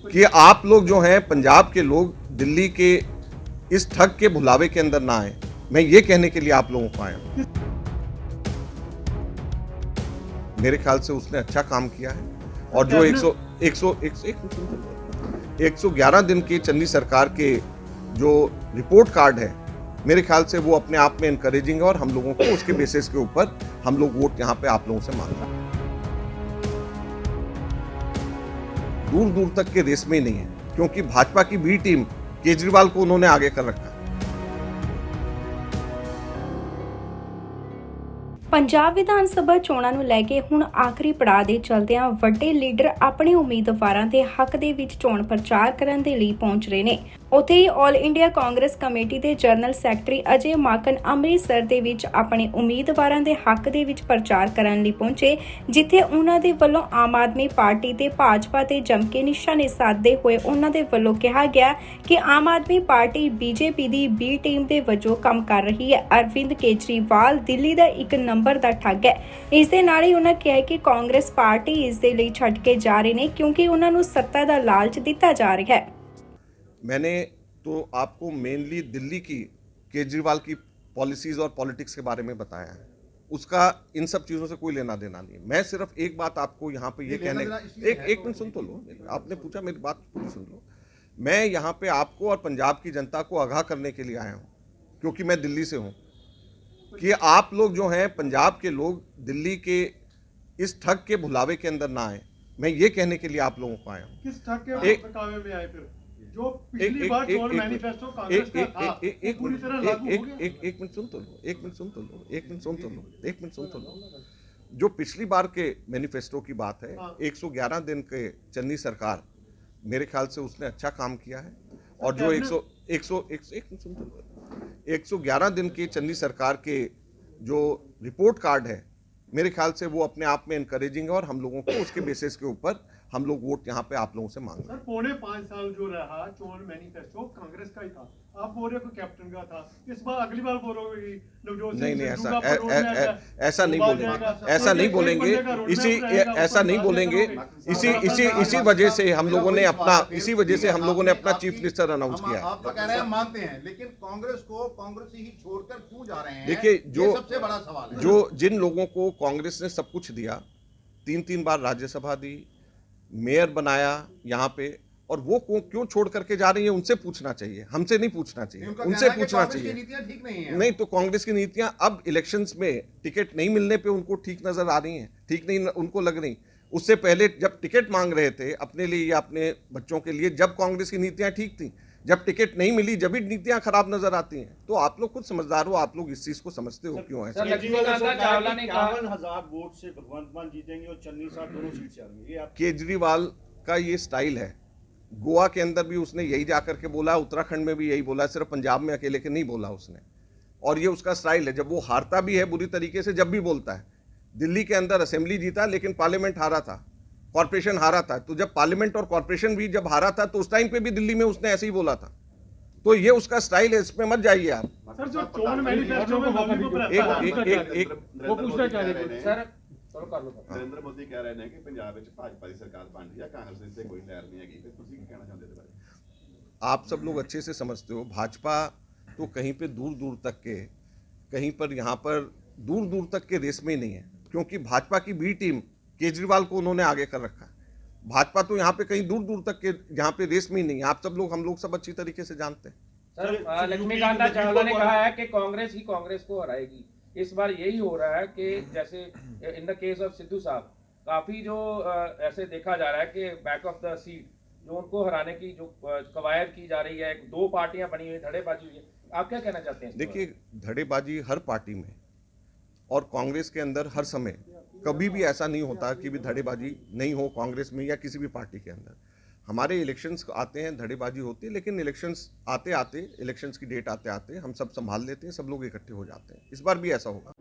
कि आप लोग जो हैं पंजाब के लोग दिल्ली के इस ठग के भुलावे के अंदर ना आए। मैं ये कहने के लिए आप लोगों को आया हूं। मेरे ख्याल से उसने अच्छा काम किया है और जो 111 दिन की चन्नी सरकार के जो रिपोर्ट कार्ड है, मेरे ख्याल से वो अपने आप में इनकरेजिंग है और हम लोगों को उसके बेसिस के ऊपर हम लोग वोट यहाँ पे आप लोगों से मांग रहे हैं। दूर दूर तक के रेस में ही नहीं है, क्योंकि भाजपा की बी टीम केजरीवाल को उन्होंने आगे कर रखा है। ਪੰਜਾਬ ਵਿਧਾਨ ਸਭਾ ਚੋਣਾਂ ਨੂੰ ਲੈ ਕੇ ਹੁਣ ਆਖਰੀ ਪੜਾਅ ਦੇ ਚਲਦਿਆਂ ਵੱਡੇ ਲੀਡਰ ਆਪਣੇ ਉਮੀਦਵਾਰਾਂ ਦੇ ਹੱਕ ਦੇ ਵਿੱਚ ਚੋਣ ਪ੍ਰਚਾਰ ਕਰਨ ਦੇ ਲਈ ਪਹੁੰਚ ਰਹੇ ਨੇ। ਉੱਥੇ ਹੀ ਆਲ ਇੰਡੀਆ ਕਾਂਗਰਸ ਕਮੇਟੀ ਦੇ ਜਨਰਲ ਸੈਕਟਰੀ ਅਜੇ ਮਾਕਨ ਅੰਮ੍ਰਿਤਸਰ ਦੇ ਵਿੱਚ ਆਪਣੇ ਉਮੀਦਵਾਰਾਂ ਦੇ ਹੱਕ ਦੇ ਵਿੱਚ ਪ੍ਰਚਾਰ ਕਰਨ ਲਈ ਪਹੁੰਚੇ, ਜਿੱਥੇ ਉਹਨਾਂ ਦੇ ਵੱਲੋਂ ਆਮ ਆਦਮੀ ਪਾਰਟੀ ਤੇ ਭਾਜਪਾ ਤੇ ਜੰਮ ਕੇ ਨਿਸ਼ਾਨੇ ਸਾਧਦੇ ਹੋਏ ਉਹਨਾਂ ਦੇ ਵੱਲੋਂ ਕਿਹਾ ਗਿਆ ਕਿ ਆਮ ਆਦਮੀ ਪਾਰਟੀ ਬੀਜੇਪੀ ਦੀ ਬੀ ਟੀਮ ਦੇ ਵਜੋਂ ਕੰਮ ਕਰ ਰਹੀ ਹੈ। ਅਰਵਿੰਦ ਕੇਜਰੀਵਾਲ ਦਿੱਲੀ ਦਾ ਇੱਕ ਨੰਬਰ ਦਾ ਠੱਗ ਹੈ। ਇਸ ਦੇ ਨਾਲ ਹੀ ਉਹਨਾਂ ਕਿਹਾ ਕਿ ਕਾਂਗਰਸ ਪਾਰਟੀ ਇਸ ਦੇ ਲਈ ਛੱਡ ਕੇ ਜਾ ਰਹੇ ਨੇ, ਕਿਉਂਕਿ ਉਹਨਾਂ ਨੂੰ ਸੱਤਾ ਦਾ ਲਾਲਚ ਦਿੱਤਾ ਜਾ ਰਿਹਾ है। मैंने तो आपको मेनली दिल्ली की केजरीवाल की पॉलिसीज और पॉलिटिक्स के बारे में बताया है। उसका इन सब चीज़ों से कोई लेना देना नहीं है। मैं सिर्फ एक बात आपको यहाँ पे ये कहने एक मिनट सुन तो लो, आपने पूछा मेरी बात पूरी सुन लो। मैं यहाँ पे आपको और पंजाब की जनता को आगाह करने के लिए आया हूँ, क्योंकि मैं दिल्ली से हूँ, कि आप लोग जो हैं पंजाब के लोग दिल्ली के इस ठग के भुलावे के अंदर ना आए। मैं ये कहने के लिए आप लोगों को आया हूँ। किस ठग के भड़कावे में आए फिर? जो पिछली बार चोर मैनिफेस्टो कांग्रेस का था, पूरी तरह लागू हो गया। एक मिनट सुन तो लो, एक मिनट सुन तो लो, एक मिनट सुन तो लो, एक मिनट सुन तो लो। जो पिछली बार के मैनिफेस्टो की बात है, 111 दिन के चन्नी सरकार, मेरे ख्याल से उसने अच्छा काम किया है और जो 111 दिन की चन्नी सरकार के जो रिपोर्ट कार्ड है, मेरे ख्याल से वो अपने आप में इनकरेजिंग है और हम लोगों को उसके बेसिस के ऊपर हम लोग वोट यहाँ पे आप लोगों से मांग रहे हैं। सर, पौने 5 साल जो रहा चोर मैनिफेस्टो कांग्रेस का ही था, आप बोल रहे हो कैप्टन का था। इस बार अगली बार बोलोगे कि नवजोत सिंह नहीं सिद्धू का ऐसा नहीं बोलेंगे, ऐसा नहीं बोलेंगे, ऐसा नहीं बोलेंगे। इसी वजह से हम लोगों ने अपना चीफ मिनिस्टर अनाउंस किया है। आप तो कह रहे हैं मानते हैं, लेकिन कांग्रेस को कांग्रेस ही छोड़कर क्यों जा रहे हैं? देखिए, ये सबसे बड़ा सवाल है। जिन लोगों को कांग्रेस ने सब कुछ दिया, 3 बार राज्यसभा दी, मेयर बनाया यहाँ पे, और वो क्यों छोड़ करके जा रही है, उनसे पूछना चाहिए, हमसे नहीं पूछना चाहिए, उनसे पूछना चाहिए। नीतियां ठीक नहीं है। नहीं तो कांग्रेस की नीतियां अब इलेक्शंस में टिकट नहीं मिलने पे उनको ठीक नजर आ रही हैं, ठीक नहीं उनको लग रही। उससे पहले जब टिकट मांग रहे थे अपने लिए या अपने बच्चों के लिए, जब कांग्रेस की नीतियां ठीक थी, जब टिकट नहीं मिली, जब भी नीतियां खराब नजर आती हैं। तो आप लोग खुद समझदार हो, आप लोग इस चीज को समझते हो क्यों है। 51,000 वोट से भगवंत मान जीतेंगे और चन्नी साहब दोनों सीट से आएंगे। ये केजरीवाल का ये स्टाइल है। गोवा के अंदर भी उसने यही जाकर के बोला, उत्तराखंड में भी यही बोला, सिर्फ पंजाब में अकेले के नहीं बोला उसने। और ये उसका स्टाइल है, जब वो हारता भी है बुरी तरीके से, जब भी बोलता है। दिल्ली के अंदर असेंबली जीता लेकिन पार्लियामेंट हारा था, कॉर्पोरेशन हारा था। तो जब पार्लियामेंट और कॉर्पोरेशन भी जब हारा था, तो उस टाइम पे भी दिल्ली में उसने ऐसे ही बोला था। तो ये उसका स्टाइल है, इसमें मत जाइए आप। सर, जो चोर मैनिफेस्टो में मौके पर वो पूछना चाह रहे हैं सर। नरेंद्र मोदी कह रहे हैं कि पंजाब में भाजपा की सरकार बन रही है, कांग्रेस से कोई लहर नहीं है। फिर तुसी क्या कहना चाहते थे? आप सब लोग अच्छे से समझते हो, भाजपा तो कहीं पे दूर दूर तक के, कहीं पर यहाँ पर दूर दूर तक के रेस में ही नहीं है, क्योंकि भाजपा की बी टीम केजरीवाल को उन्होंने आगे कर रखा है। भाजपा तो यहाँ पे कहीं दूर दूर तक के यहाँ पे रेस में ही नहीं है। आप सब लोग, हम लोग सब अच्छी तरीके से जानते हैं। सर, लक्ष्मीकांत चावला ने कहा है कि कांग्रेस ही कांग्रेस को हराएगी। इस बार यही हो रहा है कि जैसे in the case of Sidhu साहब, काफी जो ऐसे देखा जा रहा है कि बैक ऑफ द सीट जो उनको हराने की जो कवायद की जा रही है, 2 पार्टियां बनी हुई, धड़ेबाजी हुई है। आप क्या कहना चाहते हैं? देखिए, धड़ेबाजी हर पार्टी में और कांग्रेस के अंदर हर समय कभी भी ऐसा नहीं होता कि भी धड़ेबाजी नहीं हो कांग्रेस में या किसी भी पार्टी के अंदर। हमारे इलेक्शंस आते हैं, धड़ेबाजी होती है, लेकिन इलेक्शंस आते आते, इलेक्शंस की डेट आते आते हम सब संभाल लेते हैं, सब लोग इकट्ठे हो जाते हैं। इस बार भी ऐसा होगा।